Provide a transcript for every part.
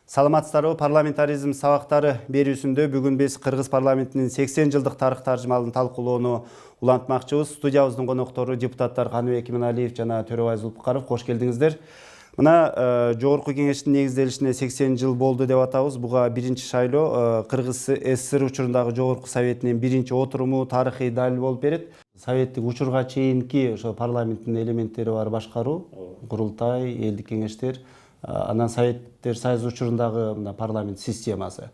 Саламатсыздарбы, парламентаризм сабактары берүүсүндө бүгүн биз Кыргыз парламентинин 80 жылдык тарых таржымалын талкуулоону улантмакчыбыз. Студиябыздын коноктору депутаттар Каныбек Иманалиев жана Төрөбай Зулпукаров. Кош келдиңиздер. Мына жогорку кеңештин негизделишине 80 жыл болду деп атабыз. Буга биринчи шайлоо Кыргыз СССР учурундагы жогорку советинин биринчи отуруму тарыхый далил болуп берет. Советтик учурга чейинки ошо парламенттин элементтери бар башкаруу, курултай, элдик кеңештер, анан Советтер Союзу учурундагы парламент системасы.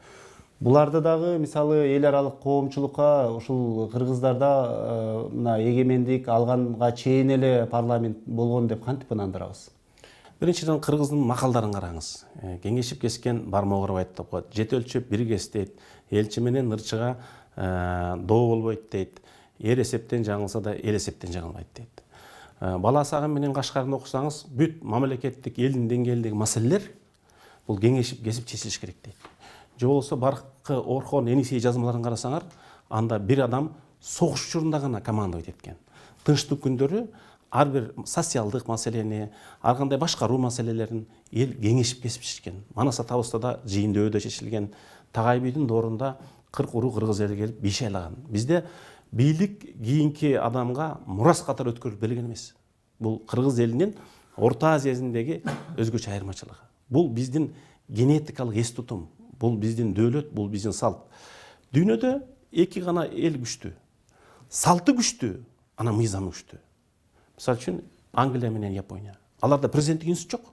Буларды дагы мисалы эл аралык коомчулукка ушул кыргыздарда мына эгемендик алганга чейин эле парламент болгон деп кантип ынандырабыз? Биринчиден кыргыздын макалдарын караңыз. Кеңешип кескен бармогур айтып деп коет. Жет өлчөп бир кес дейт. Элчи менен ырчыга доо болбойт дейт. Эр эсептен жаңылса да эл эсептен жаңылбайт дейт. Бала Сагын менен Кашкарын окусаңыз, бүт мамлекеттик элдин деңгээлиндеги маселелер бул кеңешип кесип чечилиш керек дейт. Же болбосо Баркы Орхон Енисей жазмаларын карасаңар, анда бир адам согуш учурунда гана командовать эткен. Тынчтык күндөрү ар бир социалдык маселени, ар кандай башкаруу маселелерин эл кеңешип кесип чечкен. Манас атабызда да жыйындөөдө чечилген. Тагай бийдин доорунда 40 уру кыргыз эли келип биш айлаган. Бизде бийлик кийинки адамга мурас катары өткөрүлүп берилген эмес. Бул кыргыз элинин Орто Азиядагы өзгөчө айырмачылыгы. Бул биздин генетикалык эс тутум, бул биздин дөөлөт, бул биздин салт. Дүйнөдө эки гана эл күчтүү. Салты күчтүү, анан мыйзамы күчтүү. Мисалы үчүн Англия менен Япония. Аларда президенттик институт жок.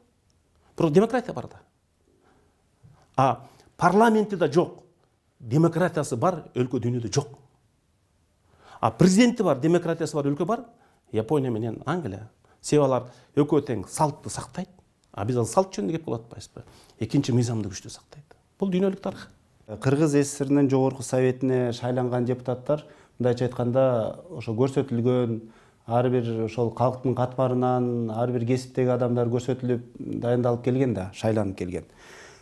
Бирок демократия бар да. Парламенти да жок. Демократиясы бар өлкө дүйнөдө жок. Президенти бар, демократиясы бар өлкө бар, Япония менен Англия. Себеби алар экөө тең салтты сактайт. Биз ал салт жөнүндө кеп кылып атпайбызбы? Экинчи мыйзамды күчтүү сактайт. Бул дүйнөлүк тарых. Кыргыз СССРинин жогорку советине шайланган депутаттар мындайча айтканда ошо көрсөтүлгөн ар бир ошол калктын катмарынан ар бир кесиптеги адамдар көрсөтүлүп дайындалып келген да, шайланып келген.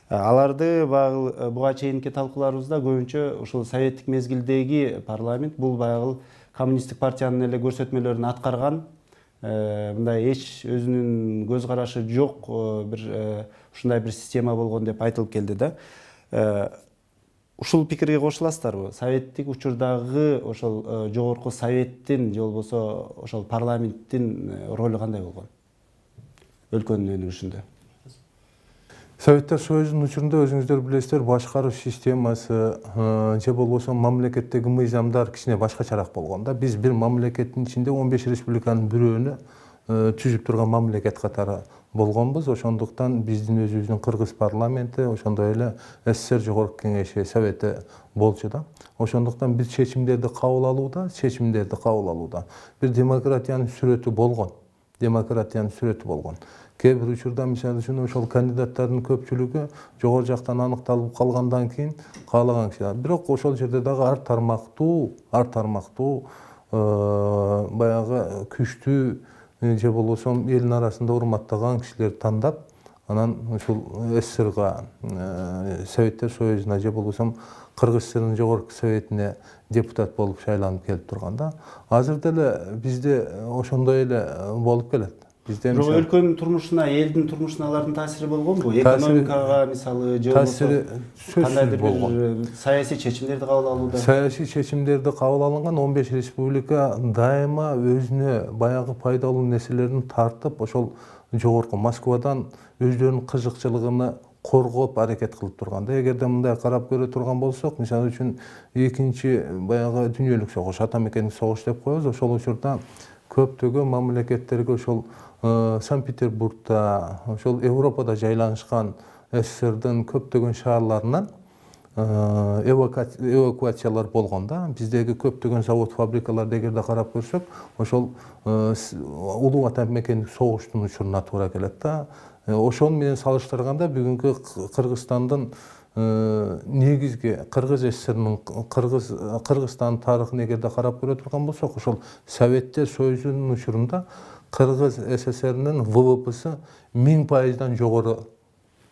Аларды буга чейинки талкууларыбызда көбүнчө ушул советтик мезгилдеги парламент бул баягы коммунисттик партиянын эле көрсөтмөлөрүн аткарган, мындай эч өзүнүн көз карашы жок ушундай бир система болгон деп айтылып келди да. Ушул пикирге кошуласыздарбы? Советтик учурдагы ошол жогорку советтин же болбосо ошол парламенттин ролу кандай болгон? Өлкөнүн өнүгүшүндө. Советтер Союзунун учурунда өзүңүздөр билесиздер, башкаруу системасы же болбосо мамлекеттеги мыйзамдар кичине башкачараак болгон да. Биз бир мамлекеттин ичинде 15 республиканын бирөөнү түзүп турган мамлекет катары болгонбуз. Ошондуктан биздин өзүбүздүн Кыргыз парламенти, ошондой эле СССР жогорку кеңеши совети болчу да. Ошондуктан биз чечимдерди кабыл алууда, бир демократиянын сүрөтү болгон. Кээ бир учурда мисалы үчүн ошол кандидаттардын көпчүлүгү жогору жактан аныкталып калгандан кийин каалаган киши. Бирок ошол жерде дагы ар тармактуу баягы күчтүү же болбосо элдин арасында урматтаган кишилерди тандап, анан ушул СССРга, Советтер Союзуна же болбосо Кыргыз ССРнын жогорку советине депутат болуп шайланып келип турган да. Азырда эле бизде ошондой эле болуп келет. Бирок өлкөнүн турмушуна, элдин турмушуна алардын таасири болгонбу? Экономикага мисалы же болбосо кандайдыр бир саясий чечимдерди кабыл алууда? Саясий чечимдерди кабыл алынган 15 республика дайыма өзүнө баягы пайдалуу нерселерин тартып, ошол жогорку Москвадан өздөрүнүн кызыкчылыгын коргоп аракет кылып турган да. Эгерде мындай карап көрө турган болсок, мисалы үчүн экинчи баягы дүйнөлүк согуш, ата мекендик согуш деп коебуз, ошол учурда көптөгөн мамлекеттерге ошол Санкт-Петербургда, ошол Европада жайланышкан СССРдин көптөгөн шаарларынан эвакуациялар болгон да. Биздеги көптөгөн завод, фабрикаларды эгерде карап көрсөк, ошол улуу ата мекендик согуштун учуруна туура келет да. Ошол менен салыштырганда бүгүнкү Кыргызстандын негизги Кыргыз СССРнин Кыргызстан тарыхын эгерде карап көрө турган болсок, ошол Советтер Союзунун учурунда Кыргыз СССРнин ВВПсы 1000%дан жогору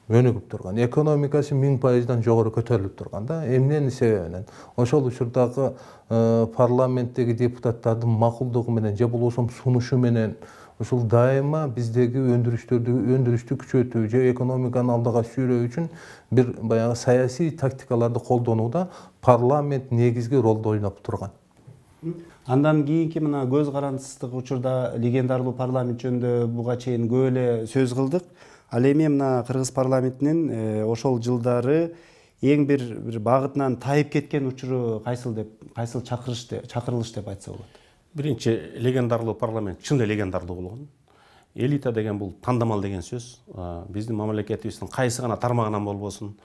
өнүгүп турган, экономикасы 1000%дан жогору көтөрүлүп турган да. Эмненин себебинен? Ошол учурдагы парламенттеги депутаттардын макулдугу менен же болбосо сунушу менен ушул дайыма биздеги өндүрүштү күчөтүү же экономиканы алдыга сүйрөө үчүн бир баягы саясий тактикаларды колдонууда парламент негизги ролду ойноп турган. Андан кийинки мына көз карандысыздык учурда легендарлуу парламент жөнүндө буга чейин көп эле сөз кылдык. Ал эми мына кыргыз парламентинин ошол жылдары эң бир багытынан тайып кеткен учуру кайсыл чакырылыш деп айтса болот? Биринчи, легендарлуу парламент чын эле легендарлуу болгон. Элита деген бул тандамал деген сөз. Биздин мамлекетибиздин кайсы гана тармагынан болбосун,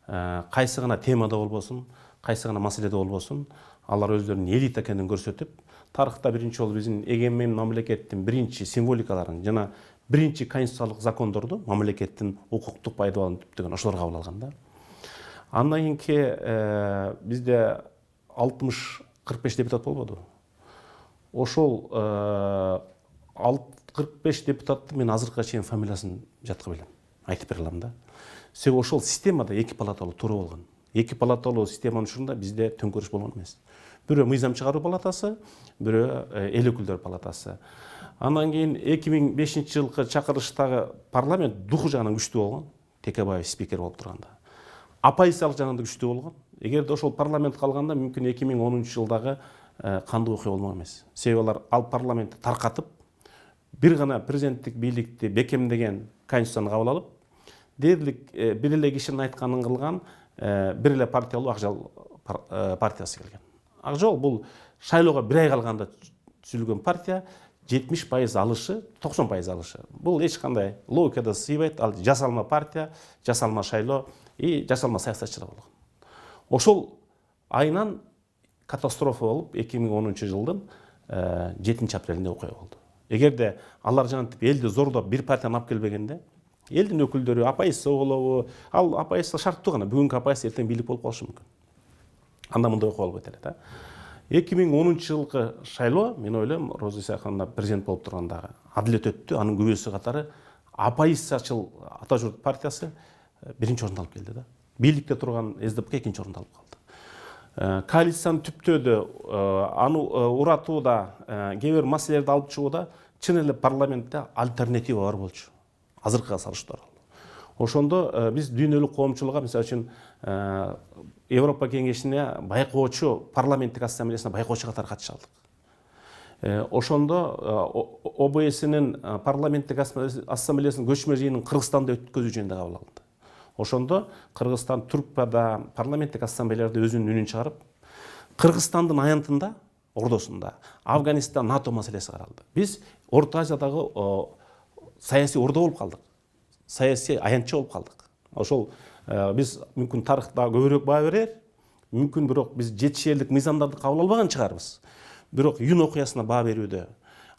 кайсы гана темада болбосун, кайсы гана маселеде болбосун, алар өздөрүнүн элита экенин көрсөтүп, тарыхта биринчи жолу биздин эгемен мамлекеттин биринчи символикаларын жана биринчи конституциялык закондорду мамлекеттин укуктук пайдалануу түптөгөн ошолор кабыл алган да. Андан кийинки бизде 60-45 депутат болбоду. Ошол 45 депутатты мен азыркыга чейин фамилиясын жаткы билем, айтып бере алам да. Себеби ошол системада эки палаталуу туура болгон. Эки палаталуу системанын учурунда бизде төңкөрүш болгон эмес. Бирөө мыйзам чыгаруу палатасы, бирөө эл өкүлдөр палатасы. Андан кийин 2005 жылкы чакырылыштагы парламент духу жагынан күчтүү болгон, Текебаев спикер болуп турганда. Оппозициялык жагынан да күчтүү болгон. Эгерде ошол парламент калганда мүмкүн 2010 жылдагы кандуу окуя болмок эмес. Себеби алар ал парламентти таркатып, бир гана президенттик бийликти бекемдеген конституцияны кабыл алып, дээрлик бир эле кишинин айтканын кылган бир эле партиялуу Ак Жол партиясы келген. Ак Жол бул шайлоого бир ай калганда түзүлгөн партия, 70% алышы, 90% алышы. Бул эч кандай логикада сыйбайт. Ал жасалма партия, жасалма шайлоо и жасалма саясатчылар болгон. Ошол айынан катастрофа болуп 2010 жылдын 7 апрелинде окуя болду. Эгерде алар жантип элди зордоп бир партияны алып келбегенде, элдин өкүлдөрү оппозиция болобу, ал оппозиция шарттуу гана, бүгүнкү оппозиция эртең бийлик болуп калышы мүмкүн. Анда мындай окуя болуп кетет да. 2010 жылкы шайлоо, мен ойлойм, Роза Исахановна президент болуп тургандагы адилет өттү. Анын күбөсү катары оппозициячыл Ата Журт партиясы биринчи орунду алып келди да. Бийликте турган СДПК экинчи орунду алып калды. Коалицияны түптөөдө, аны уратууда, кээ бир маселелерди алып чыгууда чын эле парламентте альтернатива бар болчу. Азыркыга салыштырмалуу. Ошондо биз дүйнөлүк коомчулукка, мисалы үчүн, Европа кеңешине байкоочу, парламенттик ассамблеясына байкоочу катары катыша алдык. Ошондо ОБСнин парламенттик ассамблеясынын көчмө жыйынын Кыргызстанда өткөзүү жөнүндө кабыл алынды. Ошондо Кыргызстан Түркпада парламенттик ассамблеяларда өзүнүн үнүн чыгарып, Кыргызстандын аянтында, ордосунда Афганистан, НАТО маселеси каралды. Биз Орто Азиядагы саясий ордо болуп калдык. Саясий аянтчы болуп калдык. Ошол биз мүмкүн тарыхта көбүрөөк баа берер, мүмкүн бирок биз жетишерлик мыйзамдарды кабыл албаган чыгарбыз. Бирок июнь окуясына баа берүүдө,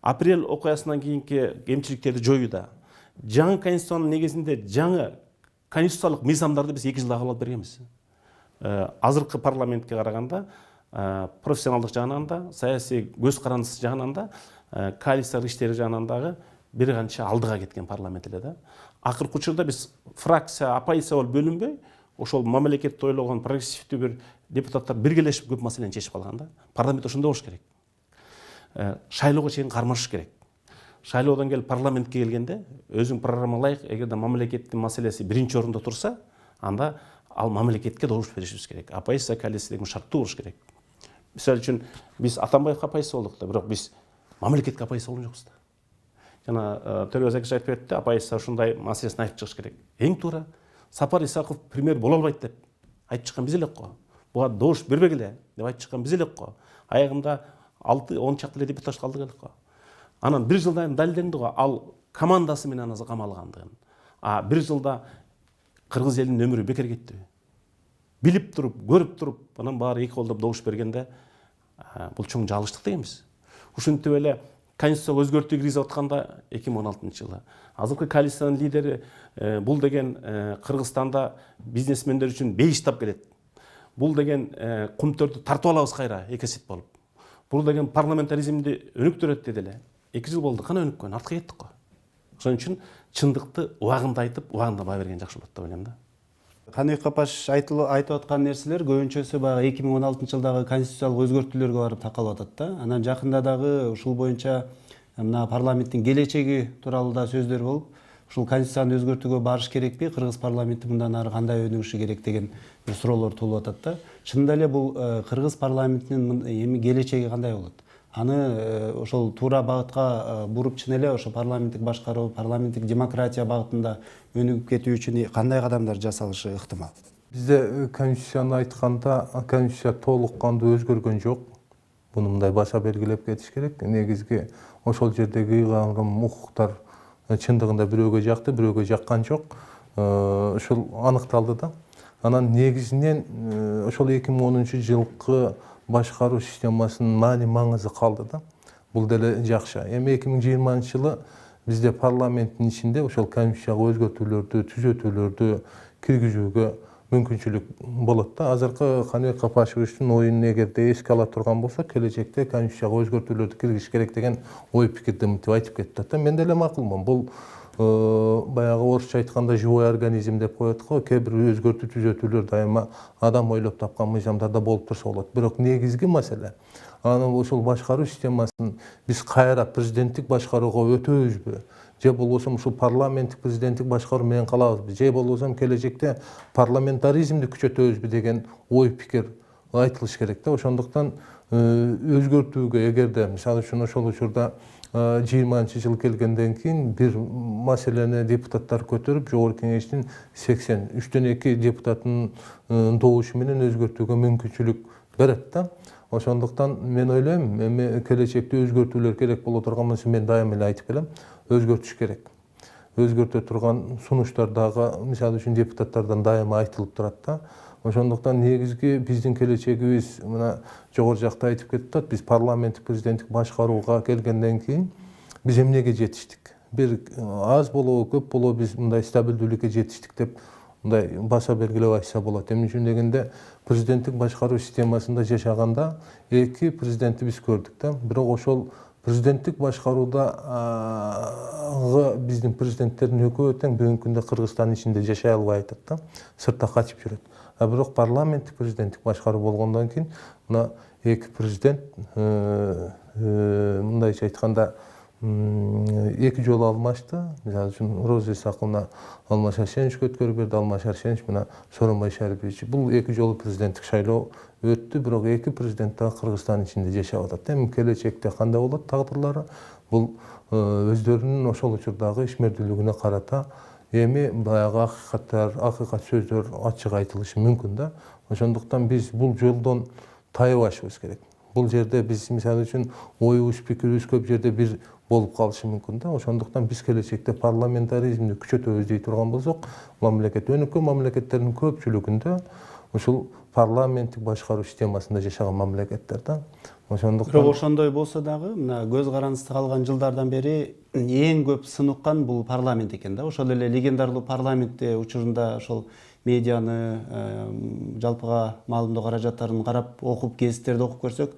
апрель окуясынан кийинки кемчиликтерди жоюуда, жаңы конституциянын негизинде жаңы конституциялык мыйзамдарды биз 2 жылда кабыл алып бергенбиз. Азыркы парламентке караганда, профессионалдык жагынан да, саясий көз карандысы жагынан да, коалициялык иштери жагынан дагы бир канча алдыга кеткен парламент эле да. Акыркы учурда биз фракция, оппозиция болуп бөлүнбөй, ошол мамлекетти ойлогон прогрессивдүү бир депутаттар биргелешип көп маселени чечип калган да. Парламент ошондой болуш керек. Шайлоого чейин кармашыш керек. Шайлоодон келип парламентке келгенде өзүң программалайык, эгерде мамлекеттин маселеси биринчи орунда турса, анда ал мамлекетке добуш беришибиз керек. Оппозиция коалиция деген шарттуу болуш керек. Мисалы үчүн биз Атамбаевге оппозиция болдук да, бирок биз мамлекетке оппозиция болгон жокпуз да. Жана Төрөбөз Акиш айтып кетти, оппозиция ушундай маселесин айтып чыгыш керек. Эң туура. Сапар Исаков премьер боло албайт деп айтып чыккан биз элек го. Буга добуш бербегиле деп айтып чыккан биз элек го. Аягында 6-10 чакты эле депутат калдык элек го. Анан бир жылдан далилденди го, ал командасы менен анасы камалгандыгын. Бир жылда кыргыз элинин өмүрү бекер кетти. Билип туруп, көрүп туруп, анан баары эки колдоп добуш бергенде бул чоң жалыштык дегенбиз. Ушинтип эле конституцияга өзгөртүү киргизип атканда 2016 жылы. Азыркы коалициянын лидери бул деген Кыргызстанда бизнесмендер үчүн бейиштап келет. Бул деген кумтөрдү тартып алабыз кайра экесит болуп. Бул деген парламентаризмди өнүктүрөт деди эле. 2 жыл болду, кана өнүккөн, артка кеттик го. Ошон үчүн чындыкты убагында айтып, убагында баа берген жакшы болот деп ойлойм да. Каныбек Капаш айтып аткан нерселер көбүнчөсү баягы 2016 жылдагы конституциялык өзгөртүүлөргө барып такалып атат да. Анан жакында дагы ушул боюнча мына парламенттин келечеги тууралуу да сөздөр болуп, ушул конституцияны өзгөртүүгө барыш керекпи, кыргыз парламенти мындан ары кандай өнүгүшү керек деген бир суроолор туулуп атат да. Чынында эле бул кыргыз парламентинин эми келечеги кандай болот? Аны ошол туура багытка буруп чын эле ошо парламенттик башкаруу, парламенттик демократия багытында өнүгүп кетүү үчүн кандай кадамдар жасалышы ыктымал? Бизде конституцияны айтканда, конституция толук кандуу өзгөргөн жок. Буну мындай баса белгилеп кетиш керек. Негизги ошол жердеги ыйгарым укуктар чындыгында бирөөгө жакты, бирөөгө жаккан жок. Ушул аныкталды да. Анан негизинен ошол 2010 жылкы башкаруу системасынын маани маңызы калды да. Бул деле жакшы. Эми 2020 жылы бизде парламенттин ичинде ошол конституцияга өзгөртүүлөрдү, түзөтүүлөрдү киргизүүгө мүмкүнчүлүк болот да. Азыркы Каныбек Капашевичтин оюн эгерде эске ала турган болсок, келечекте конституцияга өзгөртүүлөрдү киргизиш керек деген ой пикирди мынтип айтып кетти да. Мен деле макулмун. Бул баягы орусча айтканда живой организм деп коет го. Кээ бир өзгөртүү түзөтүүлөр дайыма адам ойлоп тапкан мыйзамдарда болуп турса болот. Бирок негизги маселе анан ушул башкаруу системасын биз кайра президенттик башкарууга өтөбүзбү? Же болбосо ушул парламенттик президенттик башкаруу менен калабызбы? Же болбосо келечекте парламентаризмди күчөтөбүзбү деген ой пикир айтылыш керек да. Ошондуктан өзгөртүүгө эгерде мисалы үчүн ошол учурда 20 жыл келгенден кийин бир маселени депутаттар көтөрүп, жогорку кеңештин 83-төн 2 депутаттын добушу менен өзгөртүүгө мүмкүнчүлүк берет да. Ошондуктан мен ойлойм, эми келечекте өзгөртүүлөр керек боло турган болсо мен дайыма эле айтып келем, өзгөртүш керек. Өзгөртө турган сунуштар дагы мисалы үчүн депутаттардан дайыма айтылып турат да. Ошондуктан негизги биздин келечегибиз мына жогору жакта айтып кетип атат, биз парламенттик президенттик башкарууга келгенден кийин биз эмнеге жетиштик? Бир аз болобу, көп болобу биз мындай стабилдүүлүккө жетиштик деп мындай баса белгилеп айтса болот. Эмне үчүн дегенде президенттик башкаруу системасында жашаганда 2 президентти биз көрдүк да. Бирок ошол президенттик башкарууда биздин президенттердин экөө тең бүгүнкү күндө Кыргызстандын ичинде жашай албай атат да. Сыртта качып жүрөт. Бирок парламенттик президенттик башкаруу болгондон кийин мына 2 президент мындайча айтканда 2 жолу алмашты. Мисалы үчүн Роза Исаковна Алмаз Арсеновичке өткөрүп берди, Алмаз Арсенович мына Сооронбай Шарипович. Бул 2 жолу президенттик шайлоо өттү, бирок 2 президент да Кыргызстандын ичинде жашап атат. Эми келечекте кандай болот тагдырлары? Бул өздөрүнүн ошол учурдагы ишмердүүлүгүнө карата эми баягы акыйкат сөздөр ачык айтылышы мүмкүн да. Ошондуктан биз бул жолдон тайбашыбыз керек. Бул жерде биз мисалы үчүн оюбуз, пикирибиз көп жерде бир болуп калышы мүмкүн да. Ошондуктан биз келечекте парламентаризмди күчөтөбүз дей турган болсок, өнүккөн мамлекеттердин көпчүлүгүндө ушул парламенттик башкаруу системасында жашаган мамлекеттер да. Ошондуктан Бирок ошондой болсо дагы мына көз карандысында калган жылдардан бери эң көп сын уккан бул парламент экен да. Ошол эле легендарлуу парламентте учурунда ошол медианы, жалпыга маалымдоо каражаттарын карап окуп, гезиттерди окуп көрсөк,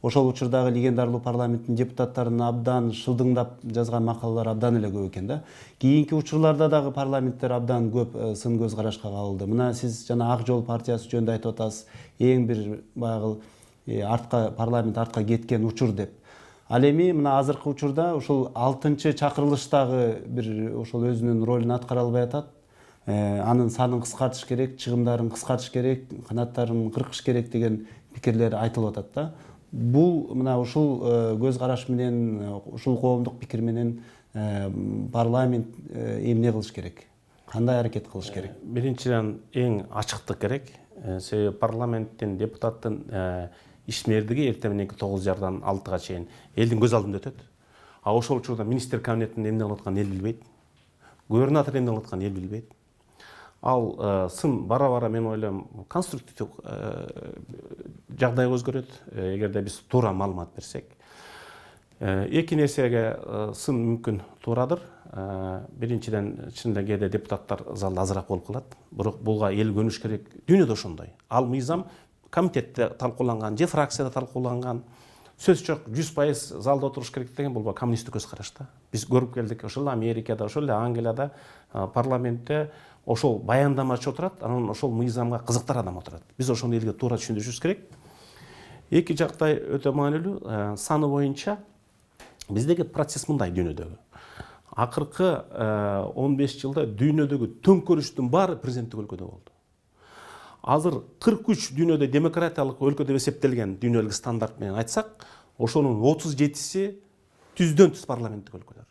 ошол учурдагы легендарлуу парламенттин депутаттарынын абдан шылдыңдап жазган макалалары абдан эле көп экен да. Кийинки учурларда дагы парламенттер абдан көп сын көз карашка кабылды. Мына сиз жана Ак Жол партиясы жөнүндө айтып атасыз, эң бир баягы парламент артка кеткен учур деп. Ал эми мына азыркы учурда ушул 6-чакырылыштагы бир ошол өзүнүн ролун аткара албай атат. Анын санын кыскартыш керек, чыгымдарын кыскартыш керек, канаттарын кыркыш керек деген пикирлер айтылып атат да. Бул мына ушул көз караш менен, ушул коомдук пикир менен парламент эмне кылыш керек? Кандай аракет кылыш керек? Биринчиден эң ачыктык керек. Себеби парламенттин депутаттын ишмердиги эртең мененки 9:30-дан 6-га чейин элдин көз алдында өтөт. А ошол учурда министр кабинетинде эмне кылып атканын эл билбейт. Губернатор эмне кылып атканын эл билбейт. Ал сын бара-бара мен ойлойм конструктив жагдайга өзгөрөт, эгерде биз туура маалымат берсек. Эки нерсеге сын мүмкүн туурадыр. Биринчиден чынында кээде депутаттар залда азыраак болуп калат. Бирок буга эл көнүш керек. Дүйнөдө ошондой. Ал мыйзам комитетте талкууланган, же фракцияда талкууланган. сөз жоқ 100% залда отырыш керек деген бұл коммунистік көзқарас та. Біз көріп келдік ошол Америкада, ошол Англияда парламентте ошол баяндамачы отырат, анан ошол мыйзамга кызыктар адам отырат. Биз ошону элге туура түшүндүрүшүбүз керек. Эки жактай өтө маанилүү. Саны боюнча биздеги процесс мындай дүйнөдөгү. Акыркы 15 жылда дүйнөдөгү төңкөрүштүн баары президенттик өлкөдө болду. Азыр 43 дүйнөдө демократиялык өлкө деп эсептелген дүйнөлүк стандарт менен айтсак, ошонун 37си түздөн түз парламенттик өлкөлөр.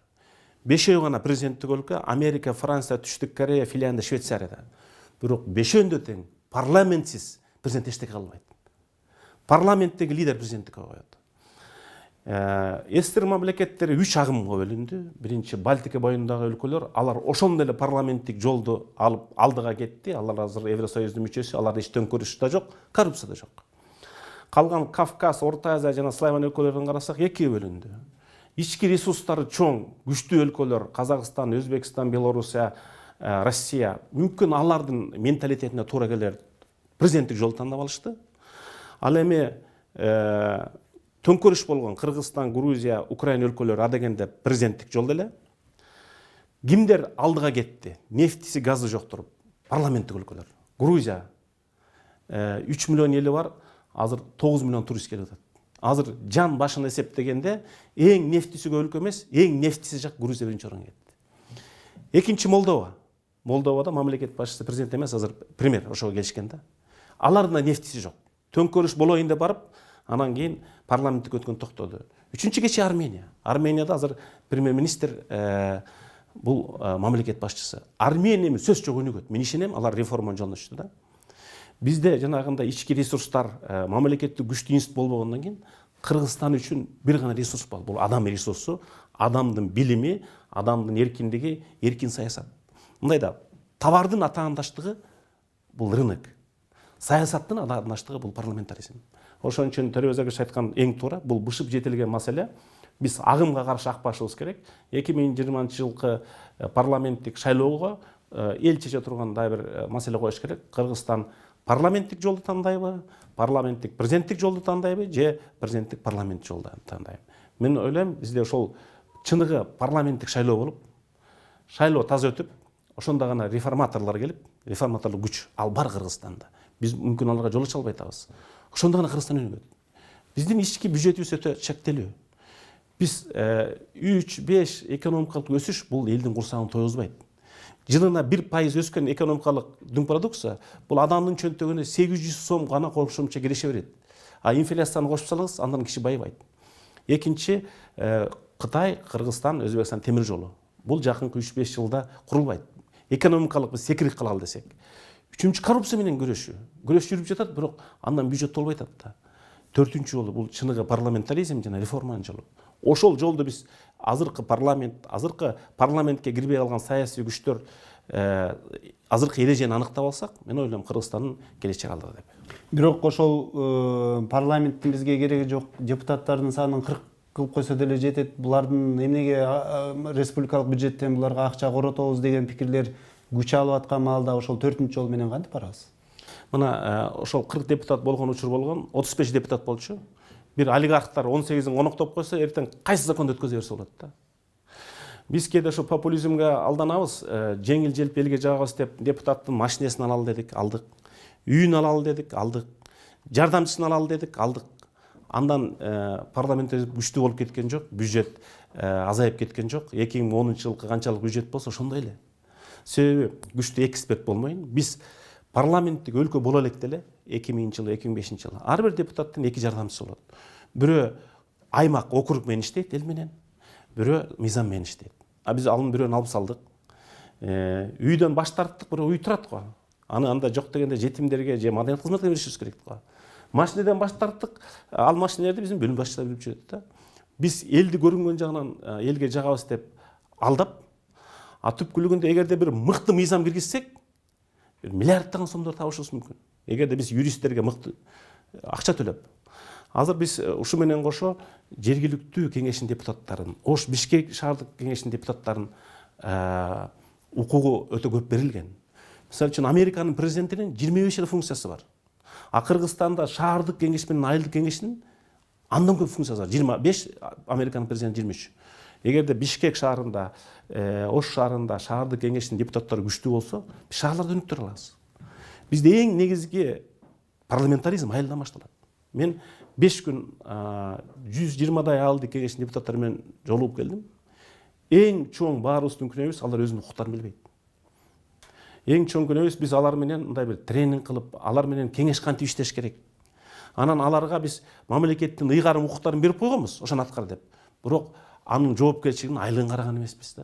5 гана президенттик өлкө Америка, Франция, Түштүк Корея, Финляндия, Швейцарияда. Бирок 5-өндө тең парламентсиз президент эчтеке кылбайт. Парламенттеги лидер президенттикке коёт. Эстер мамлекеттери 3 агымга бөлүндү. Биринчи Балтика боюндагы өлкөлөр, алар ошондой эле парламенттик жолду алып алдыга кетти. Алар азыр Евросоюздун мүчөсү, аларда эч төңкөрүш да жок, коррупция да жок. Калган Кавказ, Орто Азия жана Славян өлкөлөрүн карасак, экиге бөлүндү. Ички ресурстары чоң, күчтүү өлкөлөр, Казакстан, Өзбекстан, Белоруссия, Россия, мүмкүн алардын менталитетине туура келер президенттик жолду тандап алышты. Ал эми төңкөрүш болгон Кыргызстан, Грузия, Украина өлкөлөрү адегенде президенттик жолдо эле. Кимдер алдыга кетти? Нефтиси, газы жок туруп, парламенттик өлкөлөр. Грузия 3 миллион эли бар, азыр 9 миллион турист келип атат. Азыр жан башына эсептегенде эң нефтиси көп өлкө эмес, эң нефтиси жак Грузия биринчи орунга кетти. Экинчи Молдова. Молдовада мамлекет башчысы президент эмес, азыр премьер ошого келишкен да. Алардын нефтиси жок. Төңкөрүш болоюн деп барып, анан кийин парламенттик өткөн токтоду. Үчүнчү кечи Армения. Арменияда азыр премьер-министр бул мамлекет башчысы. Армения эми сөз жок өнүгөт. Мен ишенем, алар реформанын жолуна түштү да. Бизде жанагындай ички ресурстар, мамлекеттик күчтүү институт болбогондон кийин Кыргызстан үчүн бир гана ресурс бар. Бул адам ресурсу, адамдын билими, адамдын эркиндиги, эркин саясат. Мындайда товардын атаандаштыгы бул рынок. Саясаттын атаандаштыгы бул парламентаризм. Ошон үчүн Төрөбөз Агыш айткан эң туура, бул бышып жетилген маселе. Биз агымга каршы акпашыбыз керек. 2020-жылкы парламенттик шайлоого эл чече турган дагы бир маселе коюш керек. Кыргызстан парламенттик жолду тандайбы, парламенттик президенттик жолду тандайбы, же президенттик парламент жолду тандайбы. Мен ойлойм, бизде ошол чыныгы парламенттик шайлоо болуп, шайлоо таза өтүп, ошондо гана реформаторлор келип, реформаторлук күч ал бар Кыргызстанда. Биз мүмкүн аларга жол ача албай атабыз. Ошондо гана Кыргызстан өнүгөт. Биздин ички бюджетибиз өтө чектелүү. Биз 3-5 экономикалык өсүш бул элдин курсагын тойгузбайт. Жылына 1% өскөн экономикалык дүң продукция бул адамдын чөнтөгүнө 800 сом гана кошумча киреше берет. А инфляцияны кошуп салыңыз, андан киши байыбайт. Экинчи, Кытай, Кыргызстан, Өзбекстан темир жолу. Бул жакынкы 3-5 жылда курулбайт. Экономикалык биз секирик кылалы десек. Үчүнчү, коррупция менен күрөшүү. Күрөш жүрүп жатат, бирок андан бюджет болбой атат да. Төртүнчү жолу бул чыныгы парламентаризм жана реформанын жолу. Ошол жолду биз азыркы парламентке кирбей калган саясий күчтөр азыркы эрежени аныктап алсак, мен ойлойм Кыргызстандын келечеги алдыда деп. Бирок ошол парламенттин бизге кереги жок, депутаттардын санын 40 кылып койсо деле жетет. Булардын эмнеге республикалык бюджеттен буларга акча коротобуз деген пикирлер күч алып аткан маалда ошол 4-чү жол менен кантип барабыз? Мына ошол 40 депутат болгон учур болгон, 35 депутат болчу. Бир олигархтар 18-ин коноктоп койсо, эртең кайсы законду өткөзө берсе болот да. Биз кээде ошо популизмге алданабыз, жеңил желп элге жагабыз деп депутаттын машинесин алалы дедик, алдык. Үйүн алалы дедик, алдык. Жардамчысын алалы дедик, алдык. Андан парламентте күчтүү болуп кеткен жок, бюджет азайып кеткен жок. 2010-жылкы канчалык бюджет болсо ошондой эле. Себеби күчтүү эксперт болмойн. Биз парламенттик өлкө боло элек деле 2000-жылы, 2005-жылы. Ар бир депутаттын 2 жардамчысы болот. Бирөө аймак, округ менен иштейт эл менен, бирөө мыйзам менен иштейт. А биз анын бирөөнү алып салдык. Үйдөн баш тарттык, бирөө үй турат го. Анда жок дегенде жетимдерге же маданият кызматка беришибиз керек го. Машинеден баш тарттык, ал машинелерди биздин бөлүм башчылары билип жүрөт да. Биз элди көрүнгөн жагынан элге жагабыз деп алдап, түпкүлүгүндө эгерде бир мыкты мыйзам киргизсек, миллиарддаган сомдор табышыбыз мүмкүн. Эгерде биз юристтерге мыкты акча төлөп. Азыр биз ушу менен кошо жергиликтүү кеңештин депутаттарын, Ош Бишкек шаардык кеңештин депутаттарын укугу өтө көп берилген. Мисалы үчүн Американын президентинин 25 функциясы бар. А Кыргызстанда шаардык кеңеш менен айылдык кеңештин Андан көп функциясы бар. 25, Американын президенти 23. Эгерде Бишкек шаарында, Ош шаарында шаардык кеңештин депутаттары күчтүү болсо, биз шаарларды өнүктүрө алабыз. Бизде эң негизги парламентаризм айылдан башталат. Мен 5 күн 120дай айылдык кеңештин депутаттары менен жолугуп келдим. Эң чоң баарыбыздын күнөөбүз алар өзүнүн укуктарын билбейт. Эң чоң күнөөбүз биз алар менен мындай бир тренинг кылып, алар менен кеңеш кантип иштеш керек. Анан аларга биз мамлекеттин ыйгарым укуктарын берип койгонбуз, ошону аткар деп. Бирок анын жоопкерчилигин айылын караган эмеспиз да.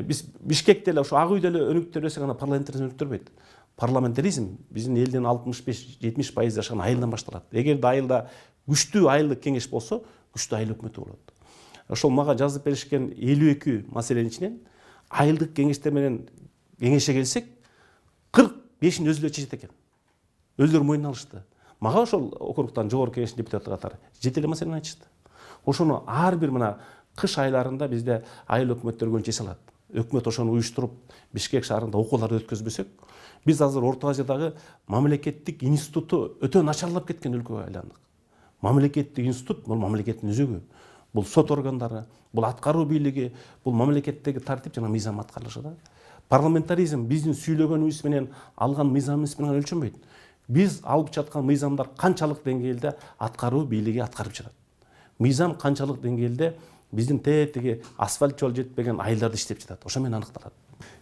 Биз Бишкекте эле ошо ак үйдө эле өнүктүрбөсөк ана парламентаризм өнүктүрбөйт. Парламентаризм биздин элдин 65-70% жашаган айылдан башталат. Эгерде айылда күчтүү айылдык кеңеш болсо, күчтүү айыл өкмөтү болот. Ошол мага жазып беришкен 52 маселенин ичинен айылдык кеңештер менен кеңеше келсек, 45-ин өзү эле чечет экен. Өздөрү мойнуна алышты. Мага ошол округтан жогорку кеңештин депутаты катары 7 эле маселени айтышты. Ошону ар бир мына кыш айларында бизде айыл өкмөттөр көбүнчө эсе алат. Өкмөт ошону уюштуруп, Бишкек шаарында окууларды өткөзбөсөк, биз азыр Орто Азиядагы мамлекеттик институту өтө начарлап кеткен өлкөгө айландык. Мамлекеттик институт бул мамлекеттин өзөгү. Бул сот органдары, бул аткаруу бийлиги, бул мамлекеттеги тартип жана мыйзам аткарылышы да. Парламентаризм биздин сүйлөгөнүбүз менен алган мыйзамыбыз менен өлчөнбөйт. Биз алып жаткан мыйзамдар канчалык деңгээлде аткаруу бийлиги аткарып жатат. Мыйзам канчалык деңгээлде биздин тетиги асфальт жол жетпеген айылдарды иштеп жатат. Ошо менен аныкталат.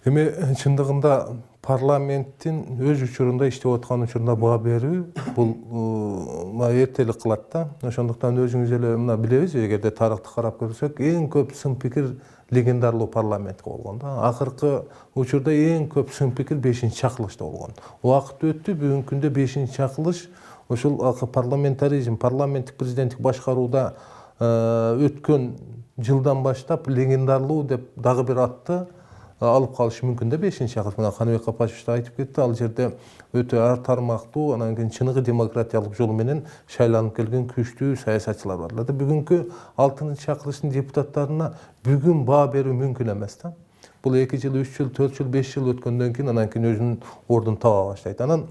Эми чындыгында парламенттин өз учурунда иштеп аткан учурунда баа берүү бул эртелик кылат да. Ошондуктан өзүңүз эле мына билебиз, эгерде тарыхты карап көрсөк, эң көп сын пикир легендарлуу парламентке болгон да. Акыркы учурда эң көп сын пикир 5-чакылышта болгон. Убакыт өттү, бүгүнкү күндө 5-чакылыш ошол парламентаризм, парламенттик президенттик башкарууда өткөн жылдан баштап легендарлуу деп дагы бир атты алып калышы мүмкүн да. 5-чакылыш мына Каныбек Капашев да айтып кетти, ал жерде өтө ар тармактуу, анан кийин чыныгы демократиялык жол менен шайланып келген күчтүү саясатчылар бар. Бүгүнкү 6-чакылыштын депутаттарына бүгүн баа берүү мүмкүн эмес да. Бул 2 жыл, 3 жыл, 4 жыл, 5 жыл өткөндөн кийин анан кийин өзүнүн ордун таба баштайт. Анан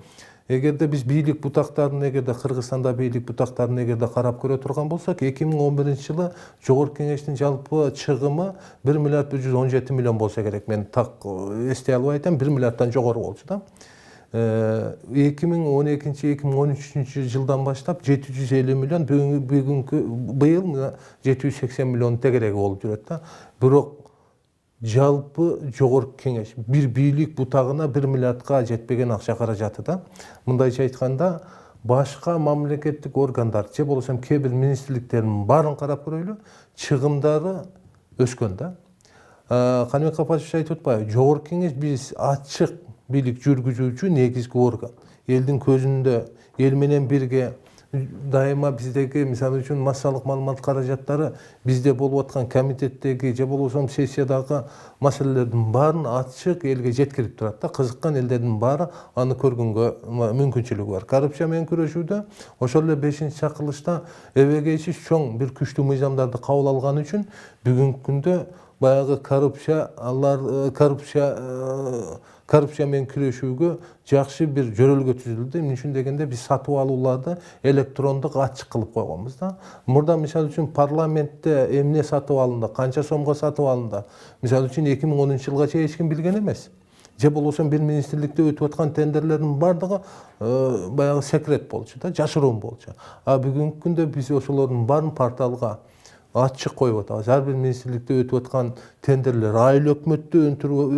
эгерде биз бийлик бутактарын, эгерде Кыргызстанда бийлик бутактарын эгерде карап көрө турган болсок, 2011-жылы жогорку кеңештин жалпы чыгымы 1 миллиард 117 миллион болсо керек. Мен так эстей албай айтам, 1 миллиарддан жогору болчу да. 2012-2013 жылдан баштап 750 миллион, бүгүнкү быйыл 780 миллион тегереги болуп жүрөт да. Бирок жалпы жогорку кеңеш бир бийлик бутагына 1 миллиардга жетпеген акча каражаты да. Мындайча айтканда, башка мамлекеттик органдар же болбосо кээ бир министрликтердин баарын карап көрөйлү, чыгымдары өскөн да. Каныбек Капашев айтып атпайбы, жогорку кеңеш биз ачык бийлик жүргүзүүчү негизги орган. Элдин көзүндө эл менен бирге дайыма биздеги мисалы үчүн массалык маалымат каражаттары бизде болуп аткан комитеттеги же болбосо сессиядагы маселелердин баарын ачык элге жеткирип турат да. Кызыккан элдердин баары аны көргөнгө мүмкүнчүлүгү бар. Коррупция менен күрөшүүдө ошол эле 5-чакылышта эбегейсиз чоң бир күчтүү мыйзамдарды кабыл алган үчүн бүгүнкү күндө баягы коррупция менен күрөшүүгө жакшы бир жөрөлгө түзүлдү. Эмне үчүн дегенде биз сатып алууларды электрондук ачык кылып койгонбуз да. Мурда мисалы үчүн парламентте эмне сатып алынды, канча сомго сатып алынды, мисалы үчүн 2010-жылга чейин эч ким билген эмес. Же болбосо бир министрликте өтүп аткан тендерлердин бардыгы баягы секрет болчу да, жашыруун болчу. А бүгүнкү күндө биз ошолордун баарын порталга ачык коюп атабыз. Ар бир министрликте өтүп аткан тендерлер, айыл өкмөттө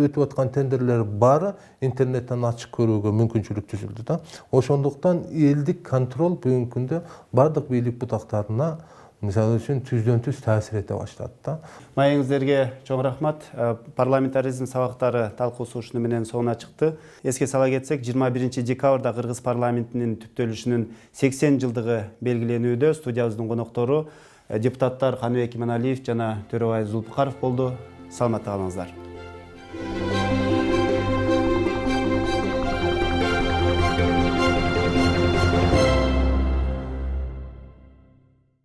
өтүп аткан тендерлер баары интернеттен ачык көрүүгө мүмкүнчүлүк түзүлдү да. Ошондуктан элдик контроль бүгүнкү күндө бардык бийлик бутактарына мисалы үчүн түздөн түз таасир эте баштады да. Маегиңиздерге чоң рахмат. Парламентаризм сабактары талкуусу ушуну менен соңуна чыкты. Эске сала кетсек, 21-декабрда Кыргыз парламентинин түптөлүшүнүн 80 жылдыгы белгиленүүдө. Студиябыздын коноктору депутаттар Каныбек Иманалиев жана Төрөбай Зулпукаров болду. Саламатта калыңыздар.